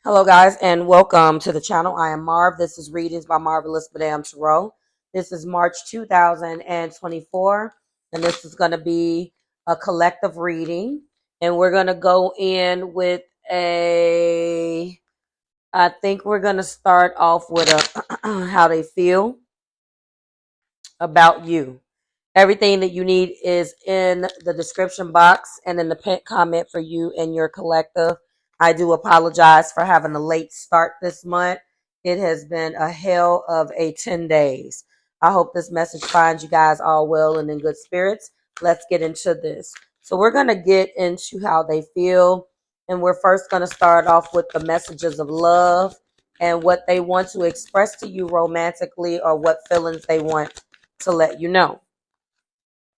Hello, guys, and welcome to the channel. I am Marv. This is Readings by Marvelous Madame Tarot. This is March 2024, and this is going to be a collective reading. And we're going to go in with I think we're going to start off with how they feel about you. Everything that you need is in the description box and in the pinned comment for you and your collective. I do apologize for having a late start this month. It has been a hell of a 10 days. I hope this message finds you guys all well and in good spirits. Let's get into this. So we're going to get into how they feel. And we're first going to start off with the messages of love and what they want to express to you romantically or what feelings they want to let you know.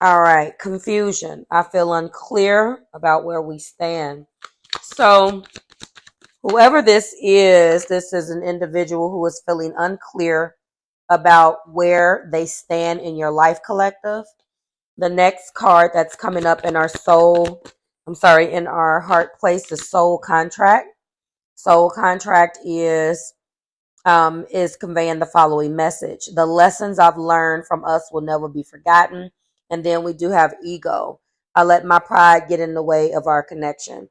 All right, confusion. I feel unclear about where we stand. So, whoever this is an individual who is feeling unclear about where they stand in your life collective. The next card that's coming up in our in our heart place is soul contract. Soul contract is conveying the following message. The lessons I've learned from us will never be forgotten. And then we do have ego. I let my pride get in the way of our connection.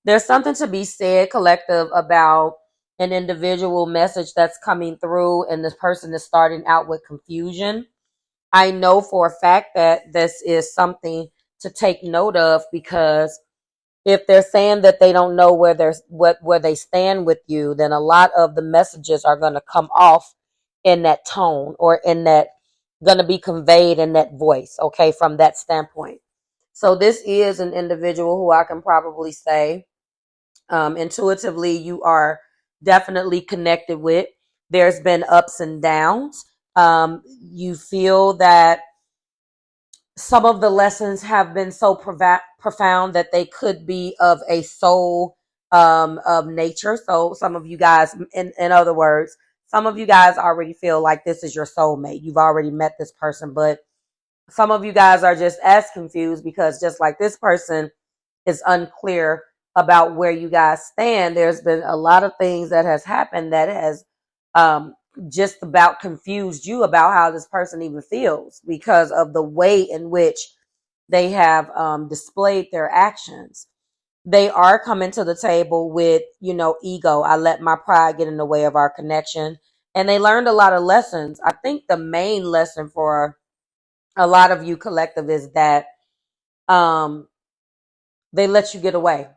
There's something to be said, collective, about an individual message that's coming through and this person is starting out with confusion. I know for a fact that this is something to take note of, because if they're saying that they don't know where they stand with you, then a lot of the messages are going to come off in that tone, or in that, going to be conveyed in that voice, okay, from that standpoint. So this is an individual who I can probably say intuitively you are definitely connected with. There's been ups and downs. You feel that some of the lessons have been so profound that they could be of a soul of nature. So some of you guys, in other words, some of you guys already feel like this is your soulmate. You've already met this person, but some of you guys are just as confused because just like this person is unclear about where you guys stand, there's been a lot of things that has happened that has just about confused you about how this person even feels because of the way in which they have displayed their actions. They are coming to the table with, ego. I let my pride get in the way of our connection. And they learned a lot of lessons. I think the main lesson for a lot of you collective is that they let you get away.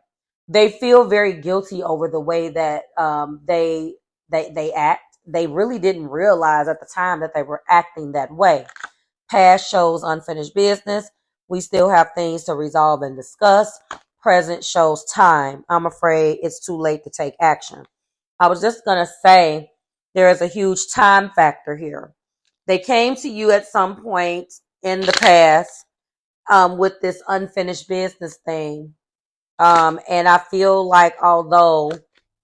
They feel very guilty over the way that they act. They really didn't realize at the time that they were acting that way. Past shows unfinished business. We still have things to resolve and discuss. Present shows time. I'm afraid it's too late to take action. I was just going to say there is a huge time factor here. They came to you at some point in the past with this unfinished business thing. And I feel like although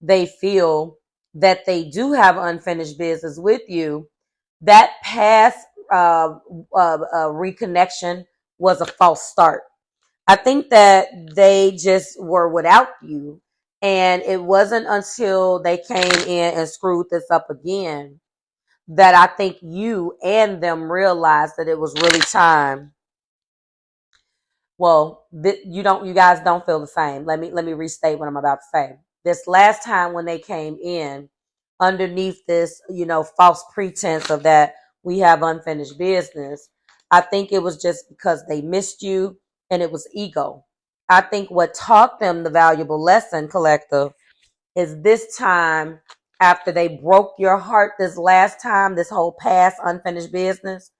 they feel that they do have unfinished business with you, that past reconnection was a false start. I think that they just were without you. And it wasn't until they came in and screwed this up again that I think you and them realized that it was really time. Well, you guys don't feel the same. Let me restate what I'm about to say. This last time when they came in, underneath this, false pretense of that we have unfinished business, I think it was just because they missed you and it was ego. I think what taught them the valuable lesson, collective, is this time after they broke your heart this last time, this whole past unfinished business,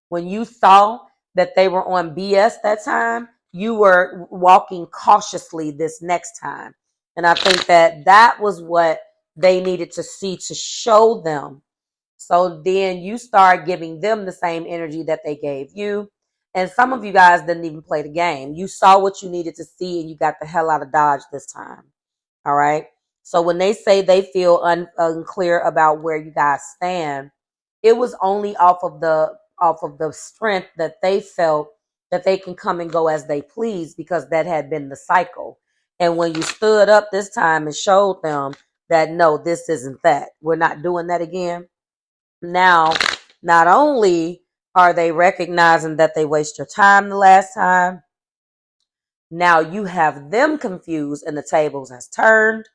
when you saw that they were on BS that time, you were walking cautiously this next time. And I think that was what they needed to see to show them. So then you start giving them the same energy that they gave you. And some of you guys didn't even play the game. You saw what you needed to see and you got the hell out of Dodge this time. All right. So when they say they feel unclear about where you guys stand, it was only off of the strength that they felt that they can come and go as they please, because that had been the cycle. And when you stood up this time and showed them that no, this isn't that. We're not doing that again. Now, not only are they recognizing that they waste your time the last time, now you have them confused and the tables has turned.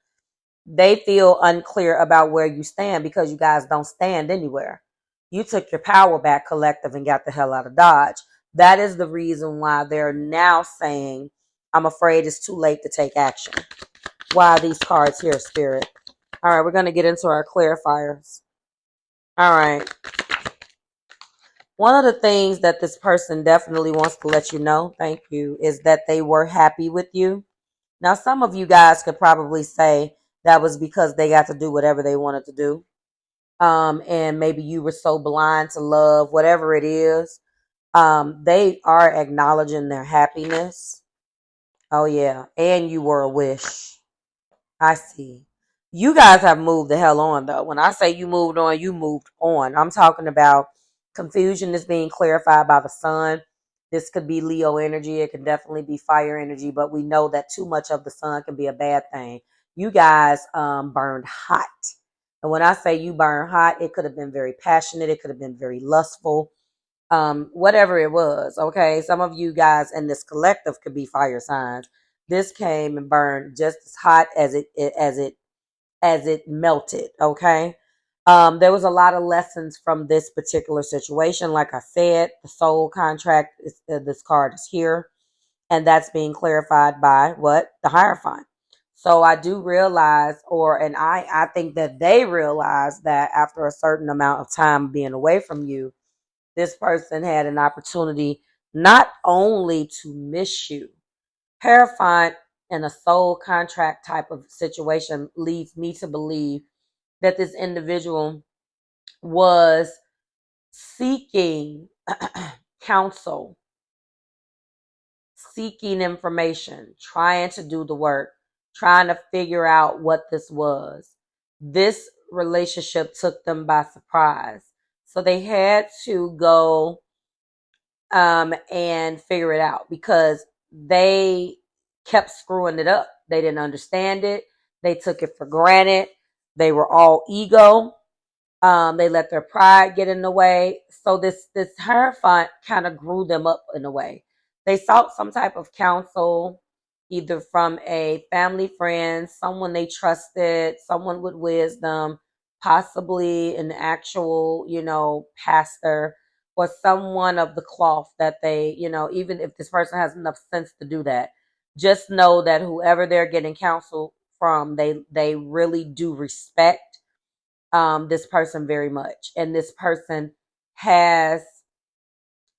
They feel unclear about where you stand because you guys don't stand anywhere. You took your power back, collective, and got the hell out of Dodge. That is the reason why they're now saying, I'm afraid it's too late to take action. Why are these cards here, Spirit? All right, we're going to get into our clarifiers. All right. One of the things that this person definitely wants to let you know, thank you, is that they were happy with you. Now, some of you guys could probably say that was because they got to do whatever they wanted to do. And maybe you were so blind to love, whatever it is. They are acknowledging their happiness. Oh, yeah. And you were a wish. I see. You guys have moved the hell on, though. When I say you moved on, you moved on. I'm talking about confusion is being clarified by the sun. This could be Leo energy. It can definitely be fire energy, but we know that too much of the sun can be a bad thing. You guys burned hot. And when I say you burn hot, it could have been very passionate. It could have been very lustful. Whatever it was. Okay. Some of you guys in this collective could be fire signs. This came and burned just as hot as it melted. Okay. There was a lot of lessons from this particular situation. Like I said, the soul contract is, this card is here, and that's being clarified by what? The Hierophant. So I do realize, I think that they realize that after a certain amount of time being away from you, this person had an opportunity not only to miss you. Hierophant in a soul contract type of situation leads me to believe that this individual was seeking counsel, seeking information, trying to do the work, trying to figure out what this was. This relationship took them by surprise. So they had to go and figure it out because they kept screwing it up. They didn't understand it. They took it for granted. They were all ego. They let their pride get in the way. So this Hierophant kind of grew them up in a way. They sought some type of counsel, either from a family friend, someone they trusted, someone with wisdom, possibly an actual, pastor, or someone of the cloth that they, even if this person has enough sense to do that, just know that whoever they're getting counsel from, they really do respect this person very much, and this person has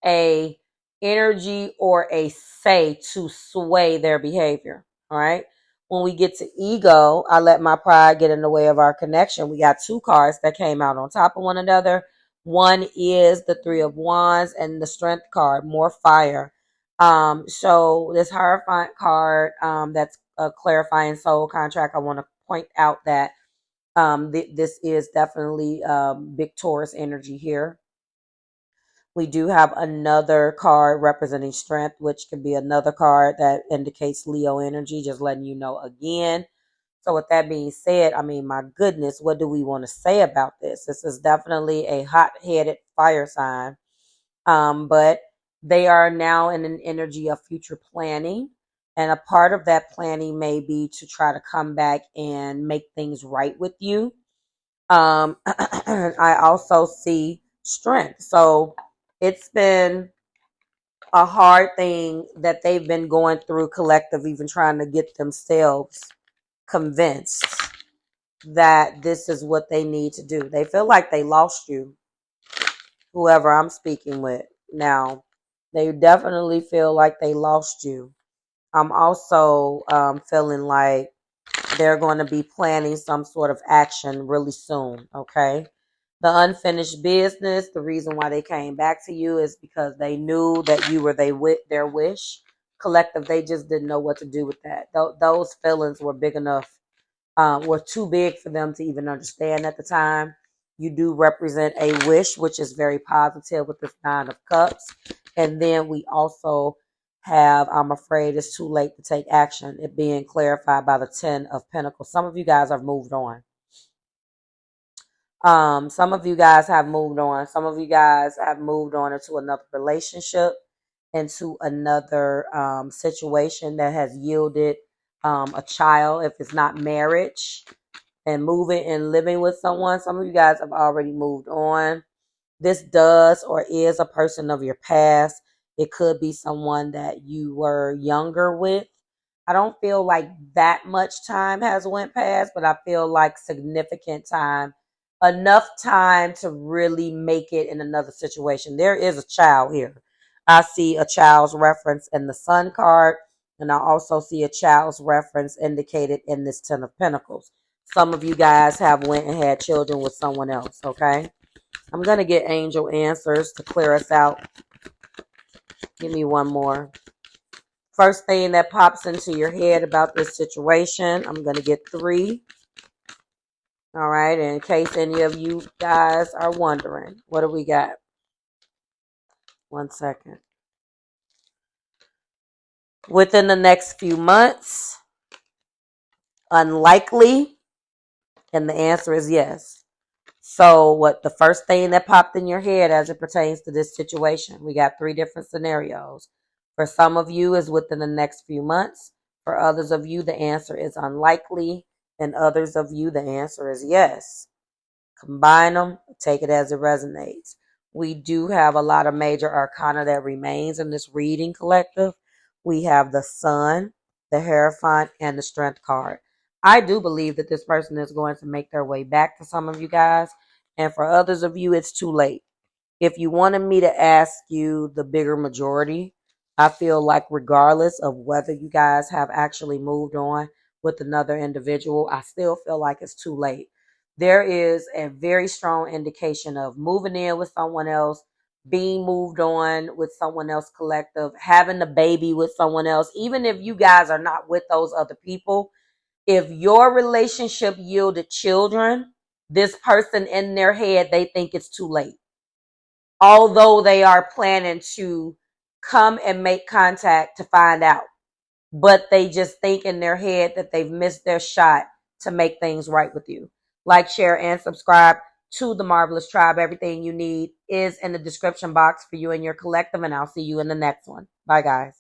a energy or a say to sway their behavior. All right. When we get to ego, I let my pride get in the way of our connection. We got two cards that came out on top of one another. One is the Three of Wands and the Strength card, more fire. So this Hierophant card, that's a clarifying soul contract. I want to point out that this is definitely big Taurus energy here. We do have another card representing strength, which could be another card that indicates Leo energy, just letting you know again. So with that being said, I mean, my goodness, what do we want to say about this? This is definitely a hot-headed fire sign. But they are now in an energy of future planning. And a part of that planning may be to try to come back and make things right with you. I also see strength. So it's been a hard thing that they've been going through collective, even trying to get themselves convinced that this is what they need to do. They feel like they lost you, whoever I'm speaking with. Now, they definitely feel like they lost you. I'm also feeling like they're going to be planning some sort of action really soon, okay? The unfinished business, the reason why they came back to you is because they knew that you were their wish. Collective, they just didn't know what to do with that. Those feelings were big enough, were too big for them to even understand at the time. You do represent a wish, which is very positive with this Nine of Cups. And then we also have, I'm afraid it's too late to take action. It being clarified by the 10 of Pentacles. Some of you guys have moved on. Some of you guys have moved on. Some of you guys have moved on into another relationship, into another situation that has yielded a child, if it's not marriage, and moving and living with someone. Some of you guys have already moved on. This does or is a person of your past. It could be someone that you were younger with. I don't feel like that much time has went past, but I feel like significant time, enough time to really make it in another situation. There is a child here. I see a child's reference in the Sun card, and I also see a child's reference indicated in this 10 of Pentacles. Some of you guys have went and had children with someone else, okay? I'm going to get angel answers to clear us out. Give me one more. First thing that pops into your head about this situation, I'm going to get 3. All right, and in case any of you guys are wondering, what do we got? 1 second. Within the next few months, unlikely, and the answer is yes. So what the first thing that popped in your head as it pertains to this situation, we got 3 different scenarios. For some of you is within the next few months. For others of you, the answer is unlikely. And others of you, the answer is yes. Combine them, take it as it resonates. We do have a lot of major arcana that remains in this reading collective. We have the Sun, the Hierophant, and the Strength card. I do believe that this person is going to make their way back to some of you guys. And for others of you, it's too late. If you wanted me to ask you the bigger majority, I feel like regardless of whether you guys have actually moved on with another individual, I still feel like it's too late. There is a very strong indication of moving in with someone else, being moved on with someone else collective, having a baby with someone else. Even if you guys are not with those other people, if your relationship yielded children, this person in their head, they think it's too late. Although they are planning to come and make contact to find out. But they just think in their head that they've missed their shot to make things right with you. Like, share, and subscribe to the Marvelous Tribe. Everything you need is in the description box for you and your collective, and I'll see you in the next one. Bye, guys.